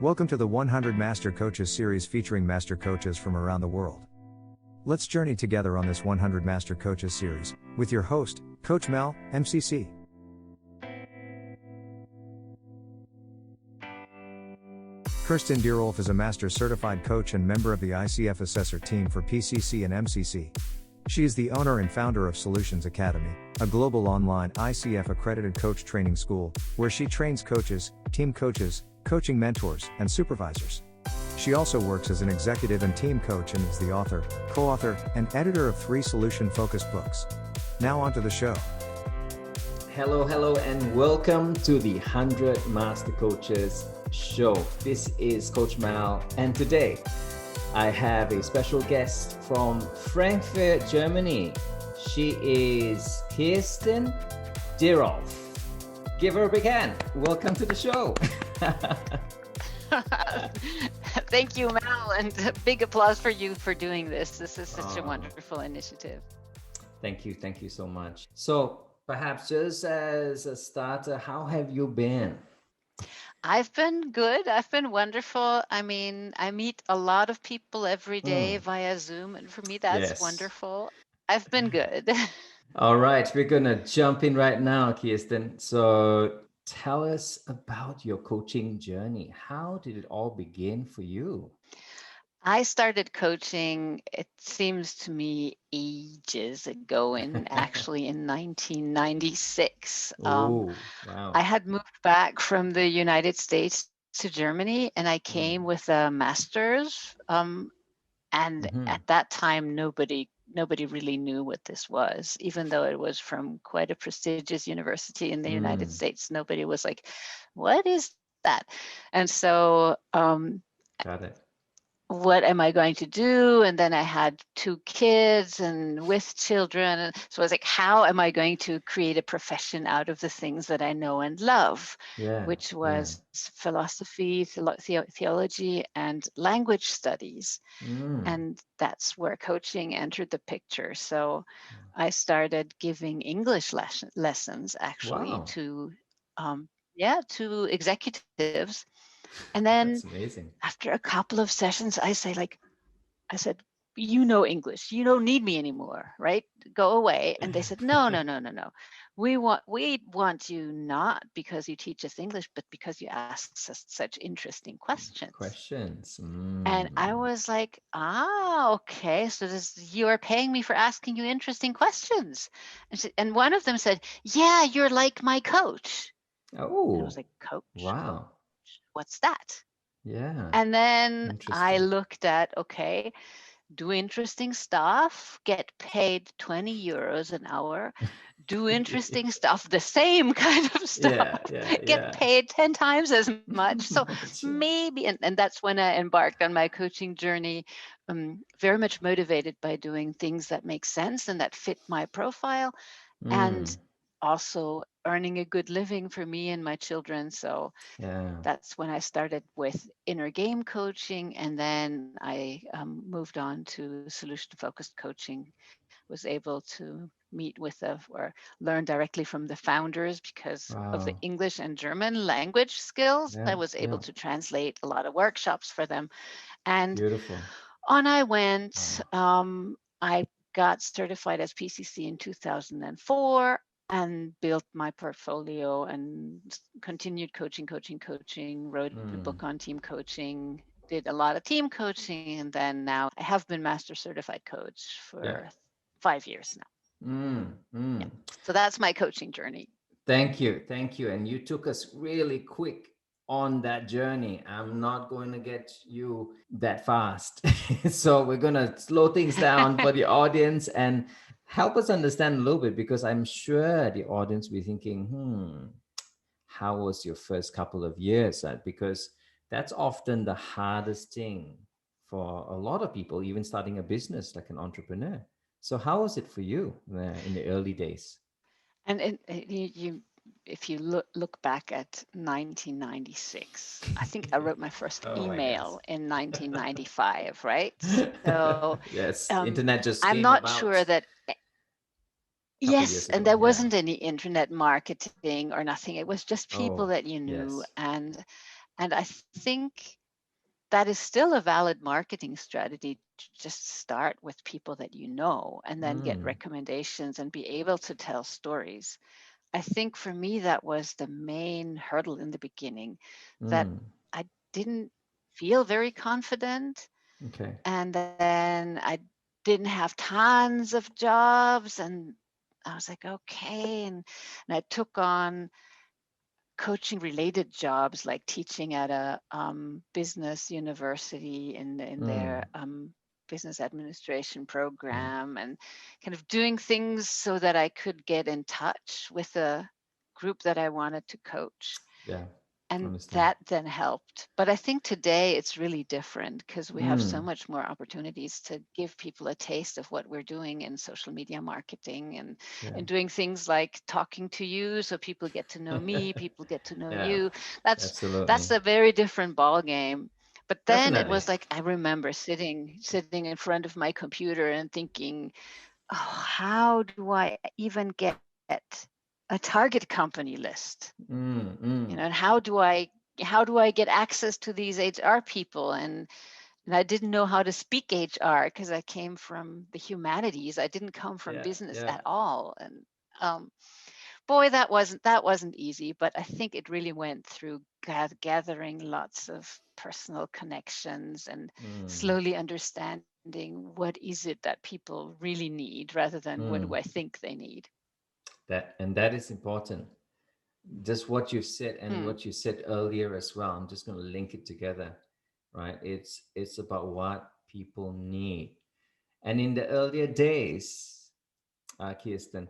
Welcome to the 100 Master Coaches series featuring master coaches from around the world. Let's journey together on this 100 Master Coaches series with your host, Coach Mel, MCC. Kirsten Dierolf is a Master Certified Coach and member of the ICF Assessor team for PCC and MCC. She is the owner and founder of Solution Academy, a global online ICF accredited coach training school, where she trains coaches, team coaches, coaching mentors, and supervisors. She also works as an executive and team coach and is the author, co-author, and editor of 3 solution-focused books. Now on to the show. Hello, and welcome to the 100 Master Coaches show. This is Coach Mal, and today I have a special guest from Frankfurt, Germany. She is Kirsten Dierolf. Give her a big hand. Welcome to the show. Thank you, Mal, and a big applause for you for doing this. This is such a wonderful initiative. Thank you so much. So perhaps just as a starter, how have you been? I've been good. I've been wonderful. I mean, I meet a lot of people every day via Zoom, and for me, that's wonderful. I've been good. All right, we're going to jump in right now, Kirsten. So tell us about your coaching journey. How did it all begin for you? I started coaching, it seems to me, ages ago, actually in 1996. Wow. I had moved back from the United States to Germany, and I came with a master's. At that time, nobody really knew what this was, even though it was from quite a prestigious university in the United States. Nobody was like, what is that? And so, Got it. What am I going to do? And then I had 2 kids and with children. And so I was like, how am I going to create a profession out of the things that I know and love, which was philosophy, theology, and language studies. And that's where coaching entered the picture. So I started giving English lessons actually to executives. And then That's amazing. After a couple of sessions, I said, you know English, you don't need me anymore, right? Go away. And they said, no. We want you not because you teach us English, but because you ask us such interesting questions. And I was like, okay. So you are paying me for asking you interesting questions. And one of them said, yeah, you're like my coach. Oh, and I was like, coach? Wow. What's that? Yeah. And then I looked at, do interesting stuff, get paid 20 euros an hour, do interesting stuff, the same kind of stuff, get paid 10 times as much. So maybe, and that's when I embarked on my coaching journey, very much motivated by doing things that make sense and that fit my profile, and also earning a good living for me and my children. So that's when I started with inner game coaching, and then I moved on to solution-focused coaching, was able to meet with or learn directly from the founders because of the English and German language skills. I was able to translate a lot of workshops for them. And Beautiful. on I went. I got certified as PCC in 2004. And built my portfolio and continued coaching, wrote a book on team coaching, did a lot of team coaching, and then now I have been Master Certified Coach for 5 years now. So that's my coaching journey. Thank you. And you took us really quick on that journey. I'm not going to get you that fast. So we're going to slow things down for the audience and help us understand a little bit, because I'm sure the audience will be thinking, how was your first couple of years? Because that's often the hardest thing for a lot of people, even starting a business like an entrepreneur. So how was it for you in the early days? And if you look back at 1996, I think I wrote my first email in 1995, right? So yes, internet just came I'm not about. sure that. Yes, and there wasn't any internet marketing or nothing. It was just people that you knew. Yes. And And I think that is still a valid marketing strategy, to just start with people that you know and then get recommendations and be able to tell stories. I think for me, that was the main hurdle in the beginning, that I didn't feel very confident. Okay. And then I didn't have tons of jobs. And I was like, okay. And I took on coaching related jobs, like teaching at a business university in their business administration program, and kind of doing things so that I could get in touch with a group that I wanted to coach. Yeah. And that then helped. But I think today it's really different, because we have so much more opportunities to give people a taste of what we're doing in social media marketing, and doing things like talking to you, so people get to know me, people get to know you. That's a very different ball game. But then it was like, I remember sitting in front of my computer and thinking, oh, how do I even get a target company list? And how do I get access to these HR people? And I didn't know how to speak HR, because I came from the humanities. I didn't come from business at all. And boy, that wasn't easy. But I think it really went through gathering lots of personal connections and slowly understanding what is it that people really need, rather than what do I think they need. That is important. Just what you said, and what you said earlier as well. I'm just going to link it together, right? It's about what people need. And in the earlier days, Kirsten,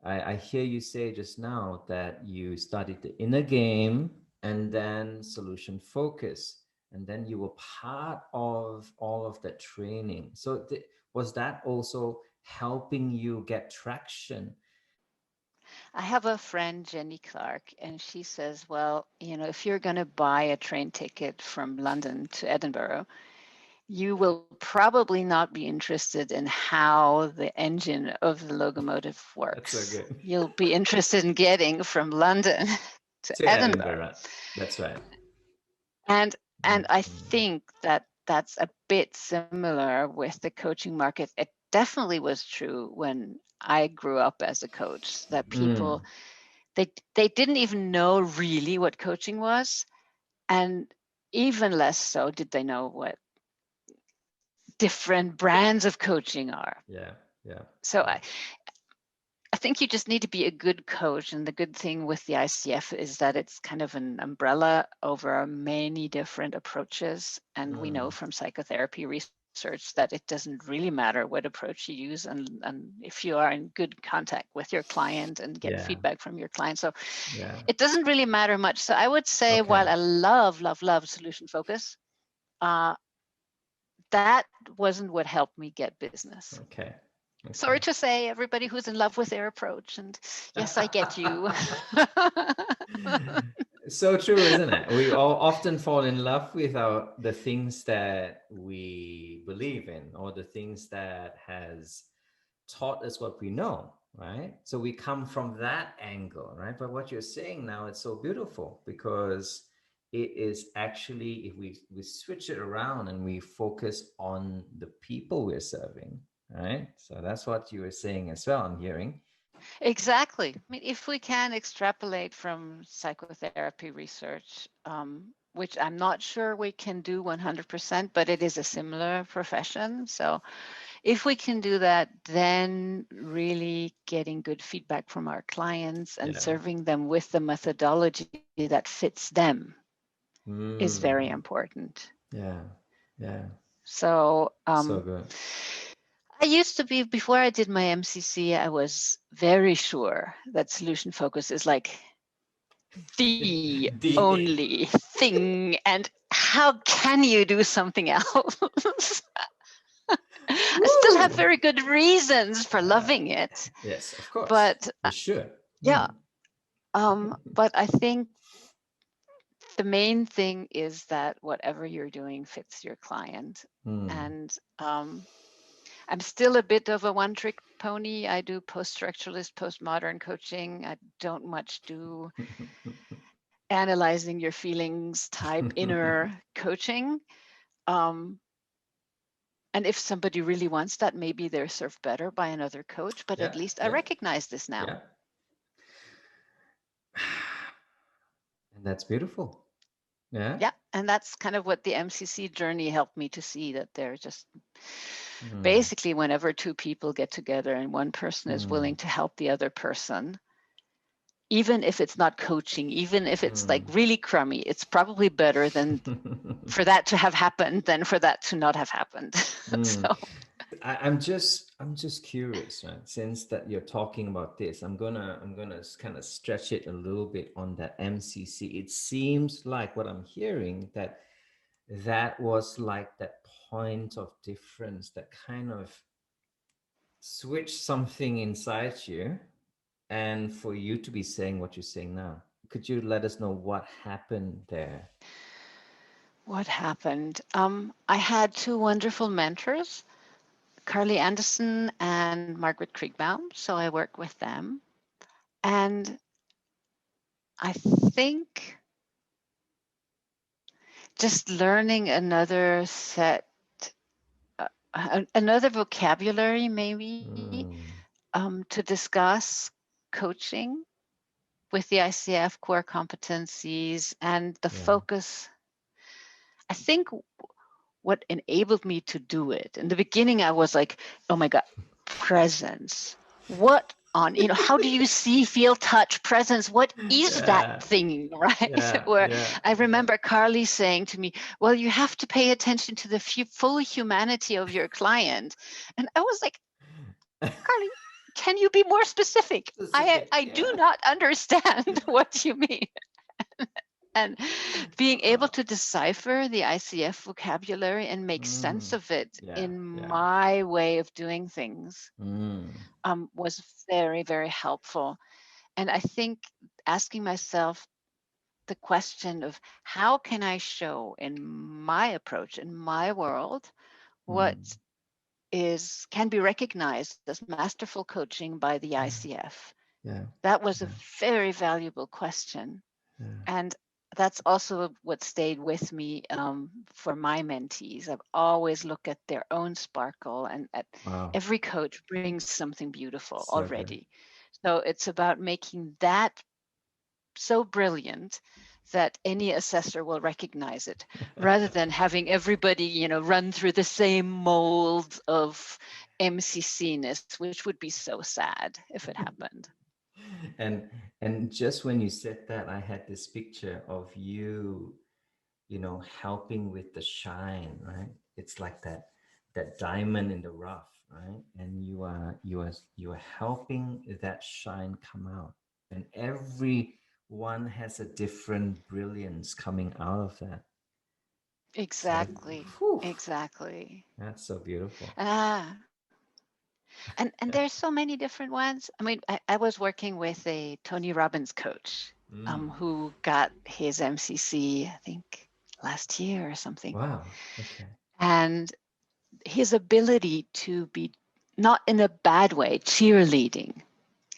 I hear you say just now that you studied the inner game and then solution focus, and then you were part of all of that training. So was that also helping you get traction? I have a friend, Jenny Clark, and she says, well, if you're going to buy a train ticket from London to Edinburgh, you will probably not be interested in how the engine of the locomotive works. That's so good. You'll be interested in getting from London to Edinburgh. That's right. And I think that that's a bit similar with the coaching market. It definitely was true when I grew up as a coach, that people, they didn't even know really what coaching was. And even less so did they know what different brands of coaching are. Yeah. So I think you just need to be a good coach. And the good thing with the ICF is that it's kind of an umbrella over many different approaches. And we know from psychotherapy research that it doesn't really matter what approach you use, and if you are in good contact with your client and get feedback from your client. So it doesn't really matter much. So I would say, while I love solution focus, that wasn't what helped me get business. Okay. Sorry to say, everybody who's in love with their approach, and yes, I get you. So true, isn't it? We all often fall in love with the things that we believe in, or the things that has taught us what we know, right? So we come from that angle, right? But what you're saying now, it's so beautiful, because it is actually, if we switch it around and we focus on the people we're serving, right? So that's what you were saying as well, I'm hearing. Exactly. I mean, if we can extrapolate from psychotherapy research, which I'm not sure we can do 100%, but it is a similar profession. So if we can do that, then really getting good feedback from our clients and serving them with the methodology that fits them is very important. Yeah. So, so good. I used to be, before I did my MCC, I was very sure that solution focus is like the only thing. And how can you do something else? I still have very good reasons for loving it. Yes, of course. But you should. Yeah. But I think the main thing is that whatever you're doing fits your client. And I'm still a bit of a one-trick pony. I do post-structuralist, postmodern coaching. I don't much do analyzing your feelings type inner coaching. And if somebody really wants that, maybe they're served better by another coach, but at least I recognize this now. Yeah. And that's beautiful. Yeah. Yeah. And that's kind of what the MCC journey helped me to see, that they're just basically whenever two people get together and one person is willing to help the other person, even if it's not coaching, even if it's like really crummy, it's probably better than for that to have happened than for that to not have happened. So I'm just curious, right? Since that you're talking about this, I'm gonna kind of stretch it a little bit on that MCC. It seems like what I'm hearing, that was like that point of difference that kind of switched something inside you, and for you to be saying what you're saying now. Could you let us know what happened there? What happened? I had two wonderful mentors, Carly Anderson and Margaret Kriegbaum. So I work with them. And I think just learning another another vocabulary maybe to discuss coaching with the ICF core competencies and the focus. I think what enabled me to do it. In the beginning, I was like, oh my God, presence. What on, how do you see, feel, touch, presence? What is that thing, right? I remember Carly saying to me, well, you have to pay attention to the full humanity of your client. And I was like, Carly, can you be more specific? I do not understand what you mean. And being able to decipher the ICF vocabulary and make sense of it in my way of doing things was very, very helpful. And I think asking myself the question of how can I show in my approach, in my world, what can be recognized as masterful coaching by the ICF. That was a very valuable question. And that's also what stayed with me for my mentees. I've always looked at their own sparkle, and every coach brings something beautiful already. So it's about making that so brilliant that any assessor will recognize it, rather than having everybody, run through the same mold of MCC-ness, which would be so sad if it happened. And just when you said that, I had this picture of you, helping with the shine, right? It's like that diamond in the rough, right? And you are helping that shine come out, and everyone has a different brilliance coming out of that. Exactly. Exactly. That's so beautiful. And there's so many different ones. I mean, I was working with a Tony Robbins coach who got his MCC, I think, last year or something. Wow. Okay. And his ability to be, not in a bad way, cheerleading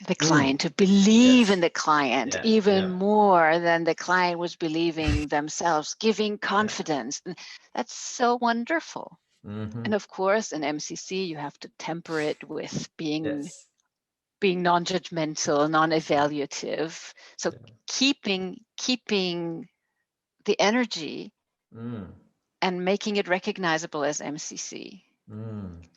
the client, to believe in the client even more than the client was believing themselves, giving confidence. And that's so wonderful. And of course, in MCC, you have to temper it with being non-judgmental, non-evaluative. So keeping the energy and making it recognizable as MCC.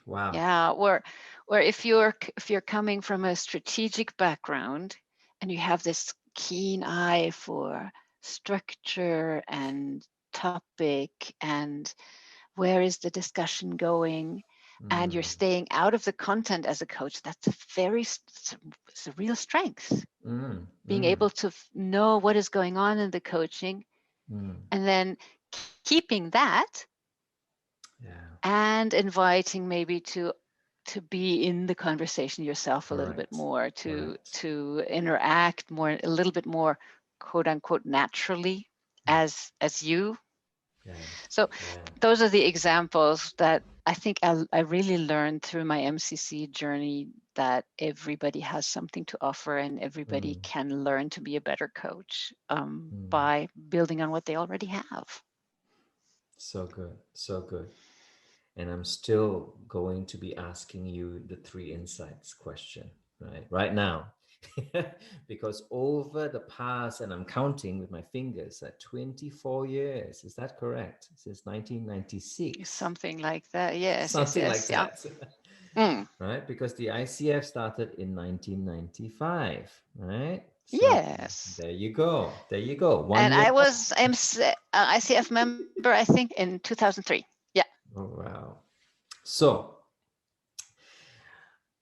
Wow. Yeah, or if you're coming from a strategic background and you have this keen eye for structure and topic and where is the discussion going, and you're staying out of the content as a coach, that's it's a real strength. Being able to know what is going on in the coaching, and then keeping that, and inviting maybe to be in the conversation yourself a little bit more, to interact more, a little bit more, quote unquote, naturally as you. So those are the examples that I think I really learned through my MCC journey that everybody has something to offer and everybody can learn to be a better coach by building on what they already have. So good, so good. And I'm still going to be asking you the 3 insights question, right now. Because over the past, and I'm counting with my fingers, at 24 years, is that correct? Since 1996. Something like that, yes. Something like Yeah. that. Right? Because the ICF started in 1995, right? So yes. there you go. There you go. And I was ICF member, I think, in 2003. Yeah. Oh, wow. So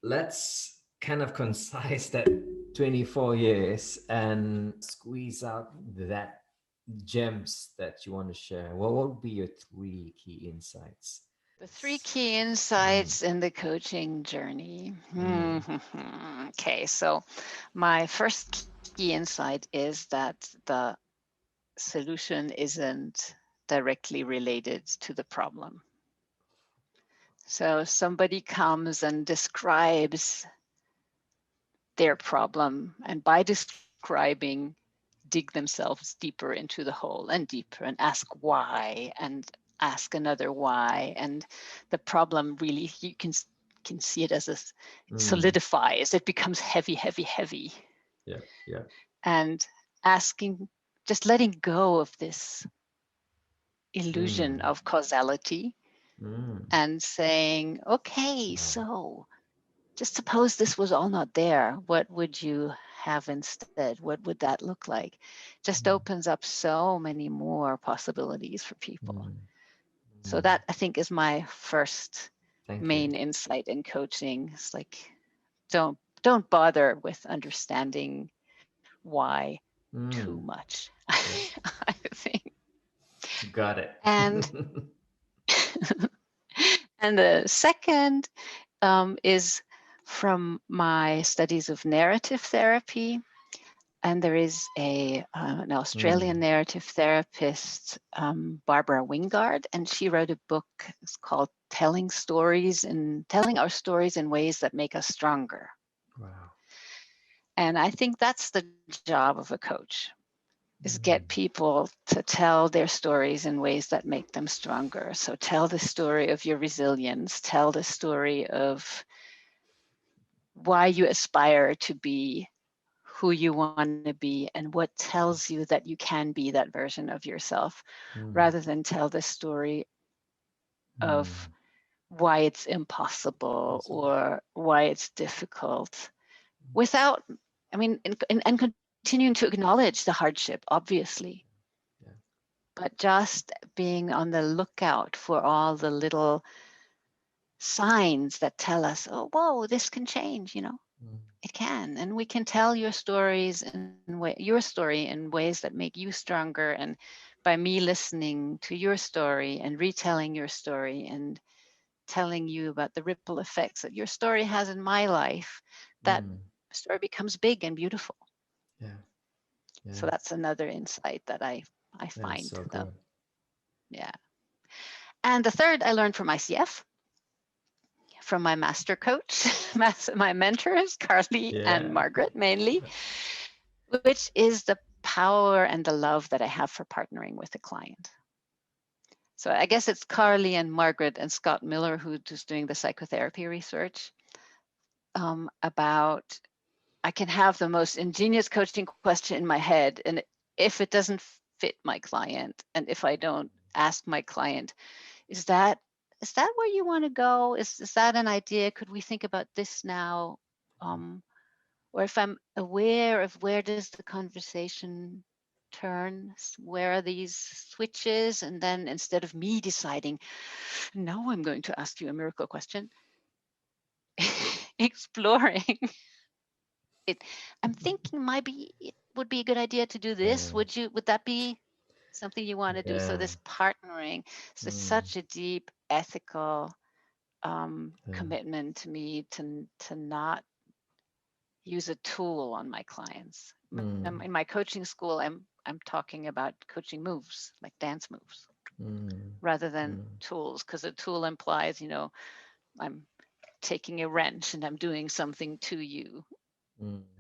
let's kind of concise that 24 years and squeeze out that gems that you want to share. What would be your 3 key insights? The 3 key insights in the coaching journey. Okay, so my first key insight is that the solution isn't directly related to the problem. So somebody comes and describes their problem, and by describing, dig themselves deeper into the hole and deeper and ask why and ask another why. And the problem really, you can see it as solidifies. It becomes heavy, heavy, heavy. Yeah. And asking, just letting go of this illusion of causality and saying, okay, so just suppose this was all not there. What would you have instead? What would that look like? Just opens up so many more possibilities for people. So that, I think, is my first main insight in coaching. It's like, don't bother with understanding why too much. I think. Got it. And and the second is from my studies of narrative therapy. And there is an Australian narrative therapist, Barbara Wingard, and she wrote a book. It's called Telling Our Stories in Ways That Make Us Stronger. Wow. And I think that's the job of a coach, is get people to tell their stories in ways that make them stronger. So tell the story of your resilience, tell the story of why you aspire to be who you want to be and what tells you that you can be that version of yourself, rather than tell the story of why it's impossible or why it's difficult, without, and continuing to acknowledge the hardship, obviously, but just being on the lookout for all the little signs that tell us, oh, whoa, this can change, It can, and we can tell your stories your story in ways that make you stronger. And by me listening to your story and retelling your story and telling you about the ripple effects that your story has in my life, that story becomes big and beautiful. Yeah. So that's another insight that I find. So good. Yeah. And the third I learned from ICF, from my master coach, my mentors, Carly and Margaret mainly, which is the power and the love that I have for partnering with a client. So I guess it's Carly and Margaret and Scott Miller who's doing the psychotherapy research about, I can have the most ingenious coaching question in my head, and if it doesn't fit my client, and if I don't ask my client, is that where you want to go? Is that an idea? Could we think about this now? Or if I'm aware of where does the conversation turn, where are these switches? And then instead of me deciding, no, I'm going to ask you a miracle question, exploring it. I'm thinking maybe it would be a good idea to do this. Would that be something you want to do? So this partnering is such a deep ethical commitment to me to not use a tool on my clients. In my coaching school, I'm talking about coaching moves, like dance moves. rather than tools, because a tool implies, I'm taking a wrench and I'm doing something to you.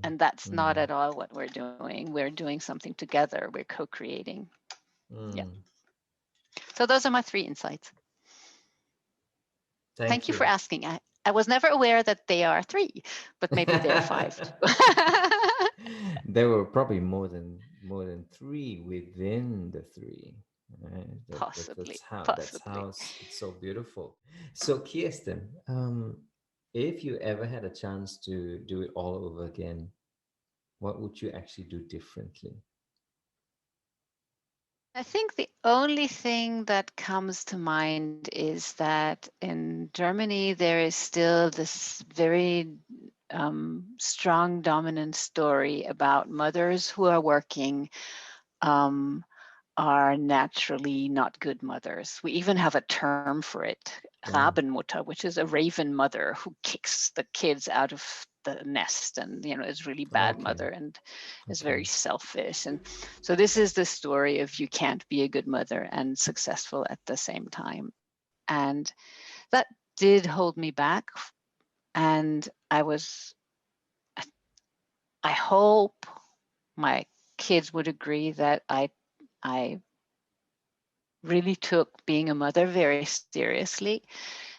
And that's not at all what we're doing. We're doing something together. We're co-creating. Yeah. So those are my 3 insights. Thank you for asking. I was never aware that they are 3, but maybe they're 5. There were probably more than 3 within the 3. Right? Possibly. That's how it's so beautiful. So Kirsten, if you ever had a chance to do it all over again, what would you actually do differently? I think the only thing that comes to mind is that in Germany, there is still this very strong dominant story about mothers who are working are naturally not good mothers. We even have a term for it, Rabenmutter, which is a raven mother who kicks the kids out of the nest and is really bad mother and is very selfish. And so this is the story of you can't be a good mother and successful at the same time. And that did hold me back. And I hope my kids would agree that I really took being a mother very seriously.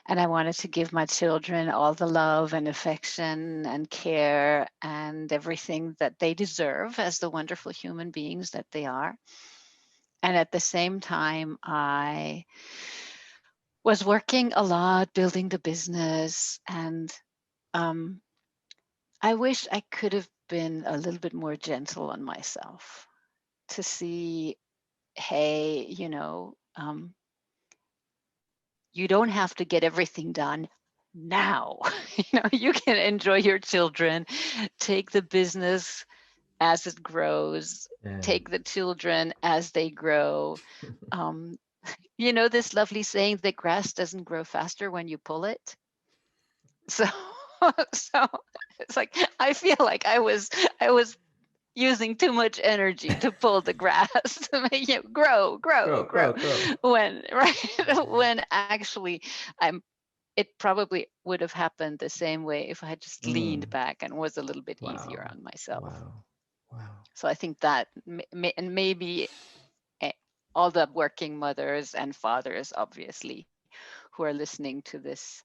And I wanted to give my children all the love and affection and care and everything that they deserve as the wonderful human beings that they are. And at the same time, I was working a lot, building the business. And I wish I could have been a little bit more gentle on myself to see, hey, you don't have to get everything done now. You can enjoy your children, take the business as it grows, take the children as they grow. This lovely saying, the grass doesn't grow faster when you pull it. So it's like, I feel like I was using too much energy to pull the grass to make it grow. When actually it probably would have happened the same way if I had just leaned back and was a little bit easier on myself. Wow. So I think that and maybe all the working mothers and fathers, obviously, who are listening to this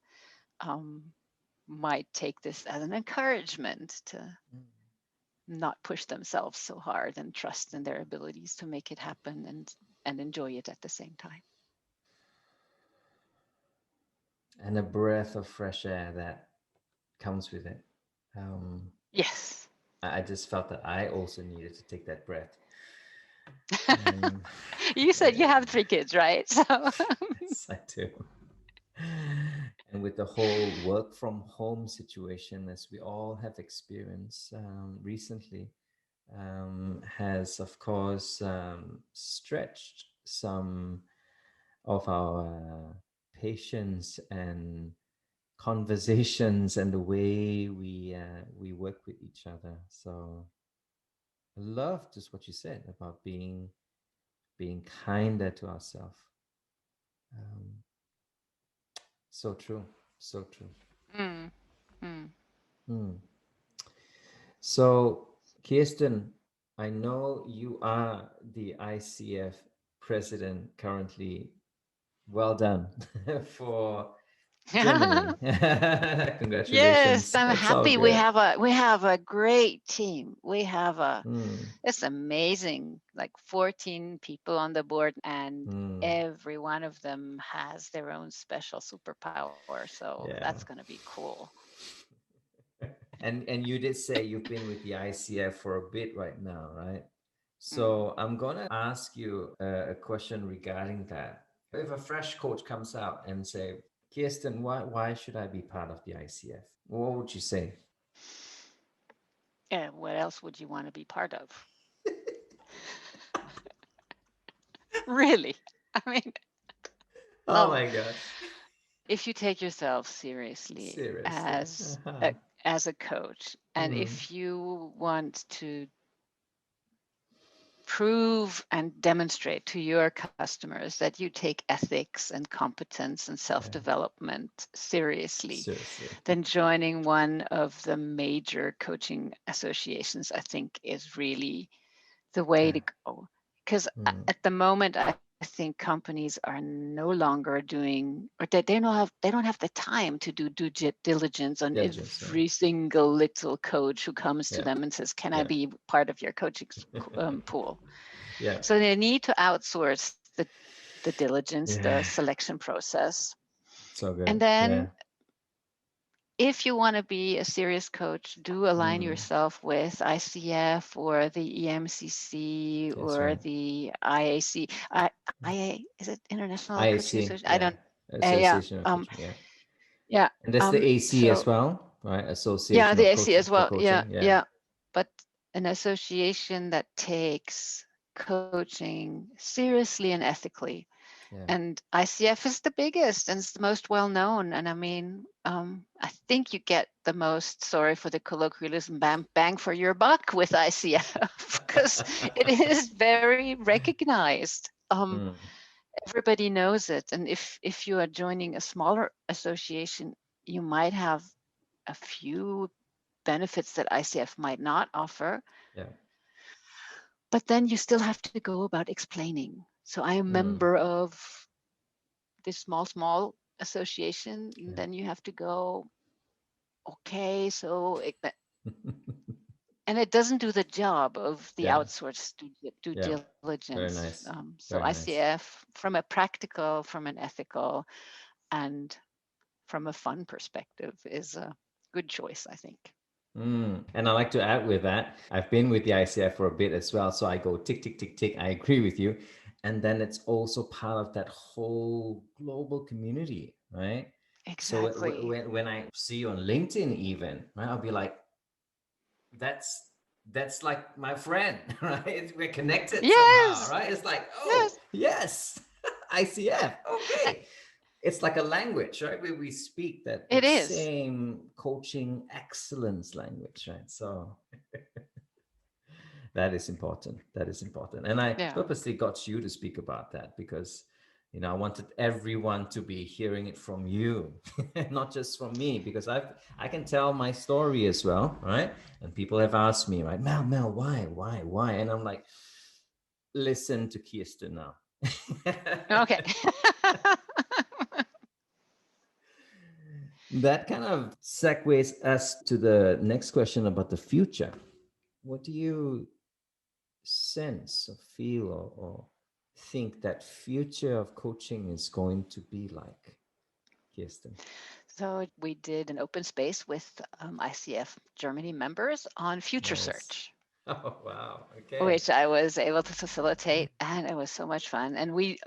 might take this as an encouragement to not push themselves so hard and trust in their abilities to make it happen and enjoy it at the same time. And a breath of fresh air that comes with it. Yes. I just felt that I also needed to take that breath. You said you have 3 kids, right? So yes, I do. And with the whole work from home situation, as we all have experienced recently, has of course stretched some of our patience and conversations and the way we work with each other. So I love just what you said about being kinder to ourselves. So true. So Kirsten, I know you are the ICF president currently. Well done for Germany. Congratulations. Yes, I'm That's happy. We have a great team. We have it's amazing, like 14 people on the board, and every one of them has their own special superpower. So that's going to be cool. And you did say you've been with the ICF for a bit right now, right? So I'm gonna ask you a question regarding that. If a fresh coach comes out and say, Kirsten, why should I be part of the ICF? What would you say? Yeah, what else would you want to be part of? Really? I mean, oh my gosh. If you take yourself seriously. As a coach, and if you want to prove and demonstrate to your customers that you take ethics and competence and self-development seriously, then joining one of the major coaching associations, I think, is really the way to go. Because at the moment, I think companies are no longer doing, or they don't have the time to do due diligence on every single little coach who comes to them and says, "Can I be part of your coaching pool?" So they need to outsource the diligence, the selection process. So good. And then if you want to be a serious coach, do align yourself with ICF or the EMCC or the IAC. IA, is it International IAC, Coaching Association? I don't. Association of Coaching, yeah. And that's the AC as well, right? Association. Yeah, the AC as well. Coaching. Yeah. But an association that takes coaching seriously and ethically. And ICF is the biggest and it's the most well known. And I mean, I think you get the most, sorry for the colloquialism, bang for your buck with ICF because it is very recognized. Everybody knows it. And if you are joining a smaller association, you might have a few benefits that ICF might not offer. But then you still have to go about explaining. So I am a member of this small association, and then you have to go, okay, so and it doesn't do the job of the outsourced due diligence. Very nice. So Very ICF, from a practical, from an ethical, and from a fun perspective, is a good choice, I think. And I like to add with that, I've been with the ICF for a bit as well. So I go tick, tick, tick, tick. I agree with you. And then it's also part of that whole global community, right? Exactly. So when I see you on LinkedIn even, right, I'll be like, that's like my friend, right? We're connected somehow, right? It's like, oh, yes. ICF, okay. It's like a language, right? Where we speak that same coaching excellence language, right? So that is important. And I purposely got you to speak about that because, I wanted everyone to be hearing it from you, not just from me, because I can tell my story as well, right? And people have asked me, right, Mel, why? And I'm like, listen to Kirsten now. Okay. That kind of segues us to the next question about the future. What do you sense or feel or think that future of coaching is going to be like, Kirsten? So we did an open space with ICF Germany members on future search. Oh, wow. Okay. Which I was able to facilitate, and it was so much fun. And we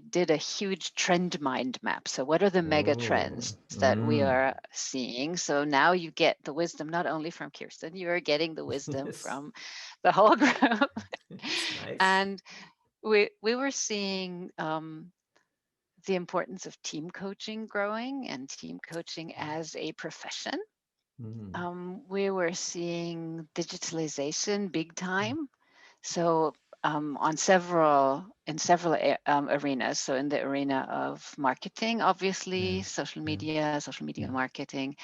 did a huge trend mind map. So what are the mega trends that we are seeing? So now you get the wisdom not only from Kirsten, you are getting the wisdom from the whole group. Nice. And we were seeing the importance of team coaching growing and team coaching as a profession. We were seeing digitalization big time. So in several arenas. So in the arena of marketing, obviously, social media marketing,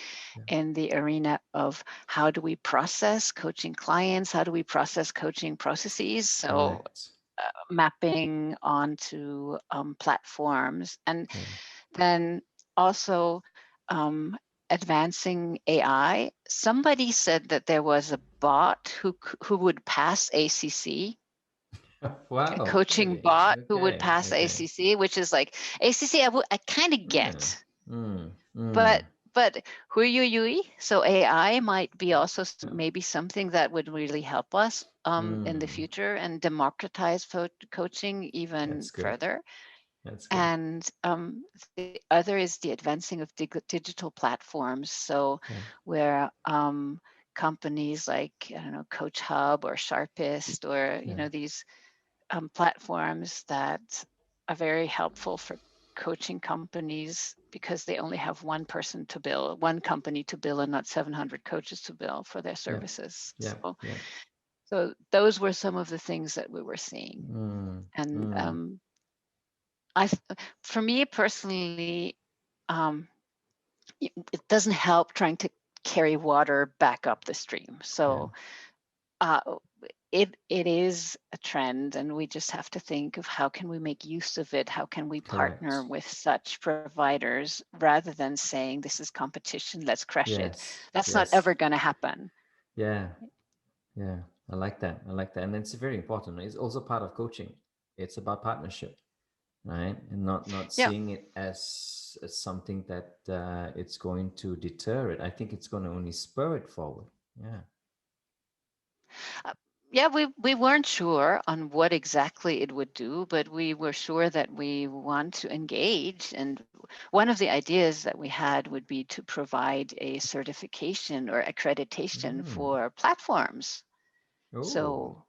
in the arena of how do we process coaching clients, how do we process coaching processes. So mapping onto platforms, and then also advancing AI. Somebody said that there was a bot who would pass ACC. Wow. A coaching bot who would pass ACC, which is like ACC. I kind of get, but who are you? So AI might be also maybe something that would really help us in the future and democratize coaching even further. And the other is the advancing of digital platforms. So where companies like, I don't know, Coach Hub or Sharpist or, these platforms that are very helpful for coaching companies because they only have one company to bill and not 700 coaches to bill for their services. So those were some of the things that we were seeing. And for me personally, it doesn't help trying to carry water back up the stream. So it is a trend, and we just have to think of how can we make use of it? How can we partner with such providers rather than saying this is competition, let's crush it. That's not ever going to happen. Yeah. I like that. And it's very important. It's also part of coaching. It's about partnership, right? And not seeing it as something that it's going to deter it. I think it's going to only spur it forward. We weren't sure on what exactly it would do, but we were sure that we want to engage. And one of the ideas that we had would be to provide a certification or accreditation for platforms. Ooh. So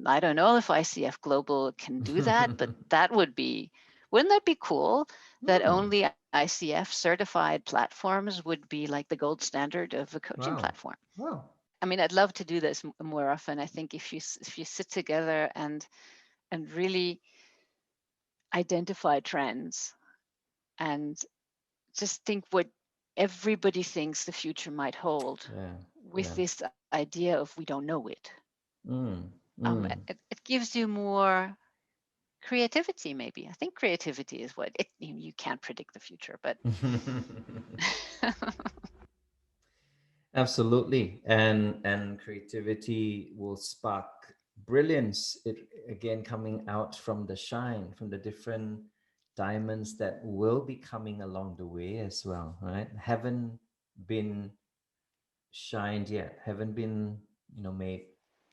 I don't know if ICF Global can do that, but wouldn't that be cool that only ICF certified platforms would be like the gold standard of a coaching platform? Wow. I mean, I'd love to do this more often. I think if you sit together and really identify trends and just think what everybody thinks the future might hold with this idea of we don't know it. It gives you more creativity, maybe. I think creativity is what you can't predict the future, but absolutely. And creativity will spark brilliance. It again coming out from the shine, from the different diamonds that will be coming along the way as well, right? Haven't been shined yet, haven't been made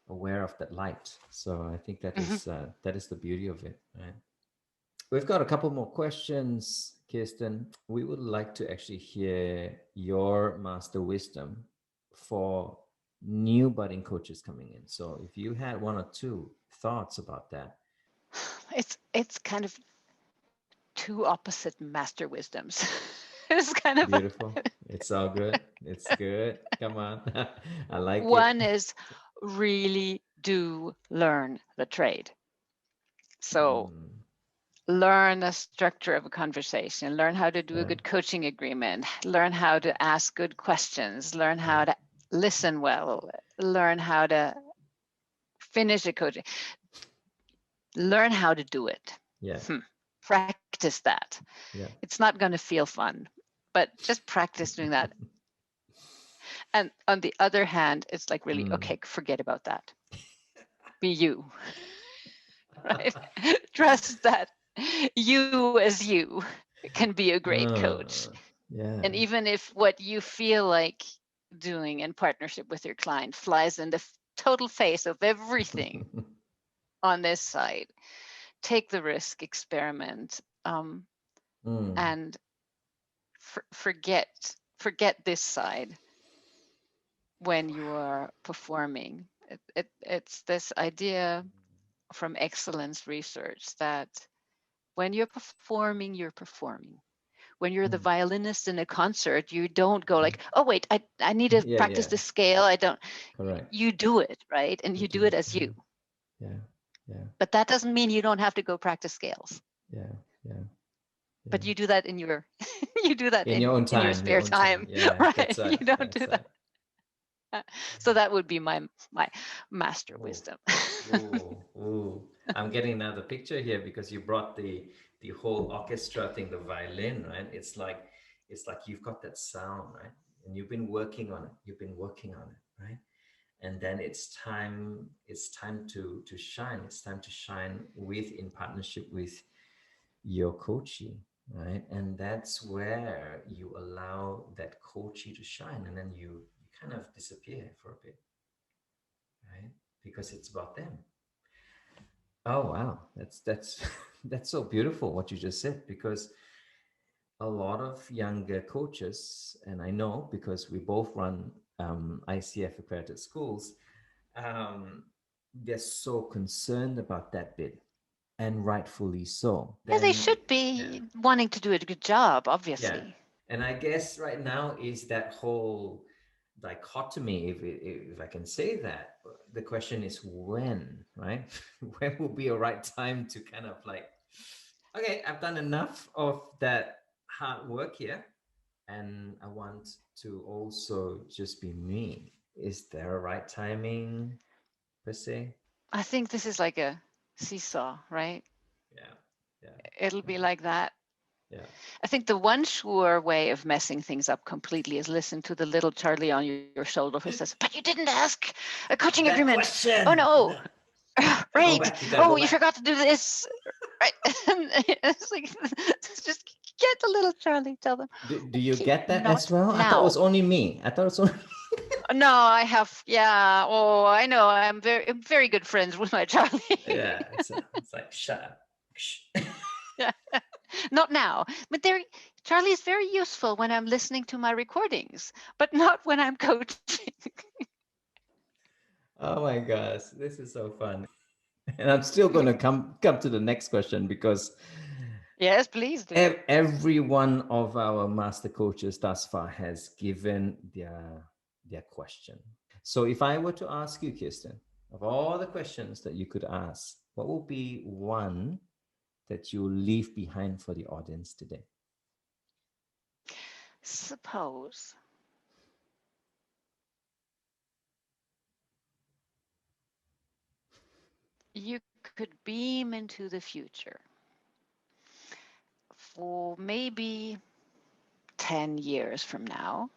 aware of that light. So I think that is the beauty of it, right? We've got a couple more questions, Kirsten. We would like to actually hear your master wisdom for new budding coaches coming in. So if you had one or two thoughts about that. It's kind of two opposite master wisdoms. It's kind of beautiful. It's all good. It's good. Come on. I like it. One is really do learn the trade. So learn the structure of a conversation, learn how to do a good coaching agreement, learn how to ask good questions, learn how to listen well, learn how to finish a coaching, learn how to do it. Practice that. It's not going to feel fun, but just practice doing that. And on the other hand, it's like really, okay, forget about that. Be you, right? Trust that you as you can be a great coach. And even if what you feel like doing in partnership with your client flies in the total face of everything on this side, take the risk, experiment, and forget this side when you are performing. It's this idea from excellence research that when you're performing, you're performing. When you're the violinist in a concert, you don't go like, oh, wait, I need to practice the scale. I don't. Correct. You do it, right? And you do it as you. But that doesn't mean you don't have to go practice scales. But you do that in your in your own time, in your spare time, right? You don't do that. So that would be my master wisdom. Ooh. I'm getting another picture here because you brought the whole orchestra thing, the violin, right? It's like you've got that sound, right? And you've been working on it, right? And then it's time to shine. It's time to shine in partnership with your coachee, right? And that's where you allow that coachee to shine, and then you kind of disappear for a bit, right? Because it's about them. Oh wow, that's that's so beautiful what you just said, because a lot of younger coaches, and I know because we both run ICF accredited schools, they're so concerned about that bit, and rightfully so. They should be wanting to do a good job, obviously. And I guess right now is that whole dichotomy, if I can say that. The question is when, right? When will be a right time to kind of like, okay, I've done enough of that hard work here, and I want to also just be me. Is there a right timing per se? I think this is like a seesaw, right? Yeah. It'll be like that. Yeah. I think the one sure way of messing things up completely is listen to the little Charlie on your shoulder who says, "But you didn't ask a coaching That agreement. question. Oh no, Go right? back, Oh, you forgot to do this, right?" And it's like, just get the little Charlie. Tell them. Do you Okay, get that not as well? I thought it now. was only me. I thought it was only. No, I have. Yeah. Oh, I know. I'm very good friends with my Charlie. Yeah, it's like shut up. Yeah. Not now, but Charlie is very useful when I'm listening to my recordings, but not when I'm coaching. Oh my gosh, this is so fun. And I'm still going to come to the next question, because Yes, please do. every one of our master coaches thus far has given their question. So if I were to ask you, Kirsten, of all the questions that you could ask, what would be one that you leave behind for the audience today? Suppose you could beam into the future for maybe 10 years from now,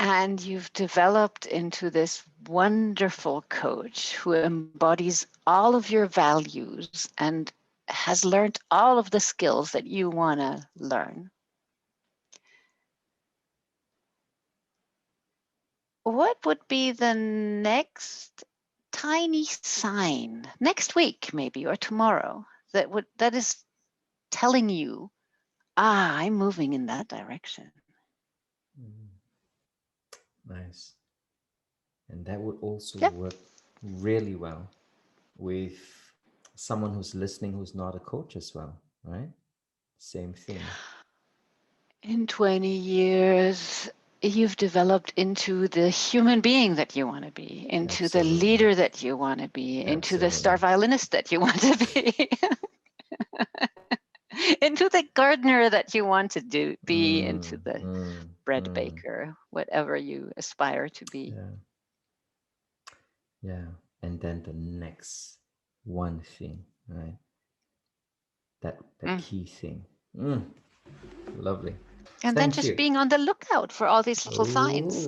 and you've developed into this wonderful coach who embodies all of your values and has learned all of the skills that you want to learn. What would be the next tiny sign next week, maybe, or tomorrow, that is telling you, I'm moving in that direction? Nice. And that would also Yep. work really well with someone who's listening who's not a coach as well, right? Same thing. In 20 years, you've developed into the human being that you want to be, into Absolutely. the leader that you want to be, into the star violinist that you want to be, into the gardener that you want to be, into the bread baker, whatever you aspire to be. Yeah. And then the next one thing, right? That key thing. Lovely. And Thank then just you. being on the lookout for all these little signs.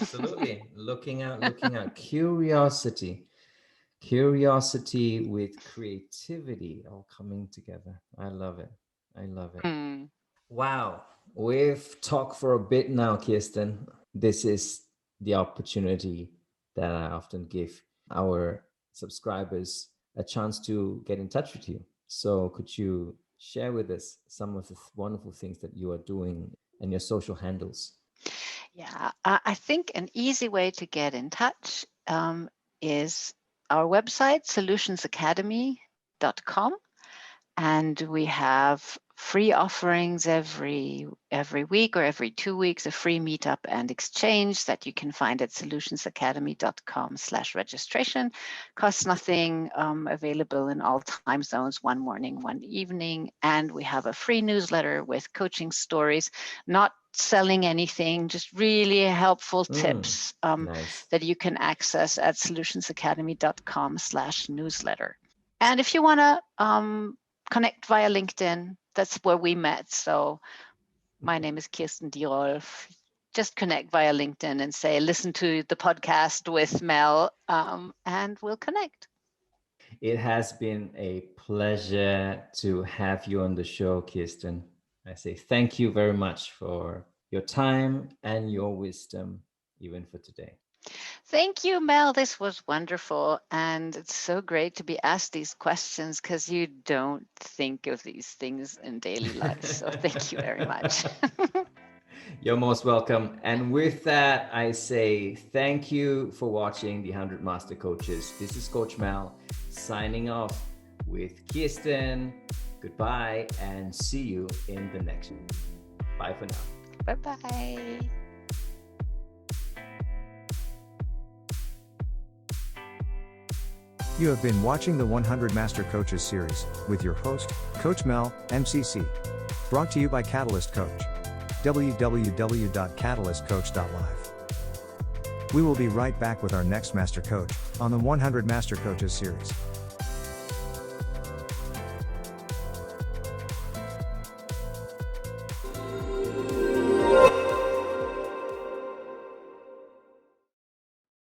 Absolutely. Looking out. Curiosity with creativity all coming together. I love it. Wow. We've talked for a bit now, Kirsten. This is the opportunity that I often give our subscribers a chance to get in touch with you. So could you share with us some of the wonderful things that you are doing and your social handles? Yeah, I think an easy way to get in touch is our website, solutionsacademy.com. And we have free offerings every week or every 2 weeks, a free meetup and exchange that you can find at solutionsacademy.com/registration. Costs nothing, available in all time zones, one morning, one evening. And we have a free newsletter with coaching stories, not selling anything, just really helpful tips Nice. that you can access at solutionsacademy.com/newsletter. And if you want to connect via LinkedIn, that's where we met. So my name is Kirsten Dierolf. Just connect via LinkedIn and say, listen to the podcast with Mel, and we'll connect. It has been a pleasure to have you on the show, Kirsten. I say thank you very much for your time and your wisdom, even for today. Thank you, Mel. This was wonderful. And it's so great to be asked these questions because you don't think of these things in daily life. So thank you very much. You're most welcome. And with that, I say thank you for watching the 100 Master Coaches. This is Coach Mel signing off with Kirsten. Goodbye and see you in the next one. Bye for now. Bye-bye. You have been watching the 100 Master Coaches series with your host, Coach Mel, MCC. Brought to you by Catalyst Coach. www.catalystcoach.live. We will be right back with our next Master Coach on the 100 Master Coaches series.